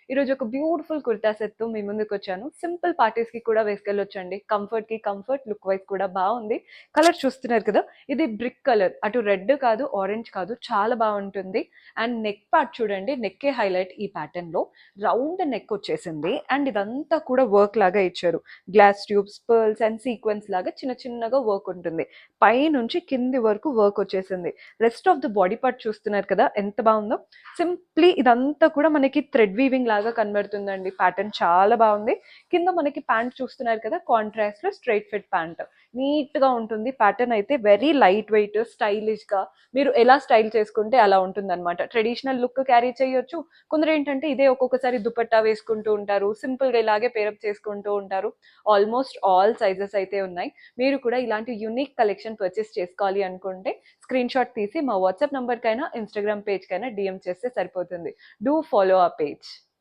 ఈరోజు ఒక బ్యూటిఫుల్ కుర్తా సెట్‌తో మీ ముందుకొచ్చాను. సింపుల్ పార్టీస్‌కి కూడా వేసుకెళ్ళొచ్చండి. కంఫర్ట్‌కి కంఫర్ట్, లుక్ వైస్ కూడా బావుంది. కలర్ చూస్తున్నారు కదా! ఇది బ్రిక్ కలర్. అటు రెడ్ కాదు, ఆరెంజ్ కాదు చాలా బావుంటుంది. అండ్ నెక్ పార్ట్ చూడండి. నెక్కే హైలైట్ ఈ ప్యాటర్న్‌లో. రౌండ్ నెక్ వచ్చేసింది. అండ్ ఇదంతా కూడా వర్క్ లాగా ఇచ్చారు. Glass tubes, pearls and sequence లాగా చిన్న చిన్నగా వర్క్ ఉంటుంది. పైనుంచి కింది వరకు వర్క్ వచ్చేసింది. Rest of the body part చూస్తున్నారు కదా! ఎంత బావుందో. సింప్లీ ఇదంతా కూడా మనకి థ్రెడ్ వీవింగ్ లాగా కనబడుతుందండి. ప్యాటర్న్ చాలా బాగుంది. కింద మనకి ప్యాంట్ చూస్తున్నారు కదా, కాంట్రాస్ట్ లో స్ట్రైట్ ఫిట్ ప్యాంట్. నీట్ గా ఉంటుంది. ప్యాటర్న్ అయితే వెరీ లైట్ వెయిట్, స్టైలిష్ గా మీరు ఎలా స్టైల్ చేసుకుంటే అలా ఉంటుంది అనమాట. ట్రెడిషనల్ లుక్ క్యారీ చేయొచ్చు. కొందరు ఏంటంటే ఇదే ఒక్కొక్కసారి దుపట్టా వేసుకుంటూ ఉంటారు, సింపుల్ గా ఇలాగే పేరప్ చేసుకుంటూ ఉంటారు. ఆల్మోస్ట్ ఆల్ సైజెస్ అయితే ఉన్నాయి. మీరు కూడా ఇలాంటి యూనిక్ కలెక్షన్ పర్చేస్ చేసుకోవాలి అనుకుంటే స్క్రీన్ షాట్ తీసి మా వాట్సాప్ నంబర్ కైనా ఇన్స్టాగ్రామ్ పేజ్ కైనా డిఎం చేస్తే సరిపోతుంది. డూ ఫాలో ఆ పేజ్.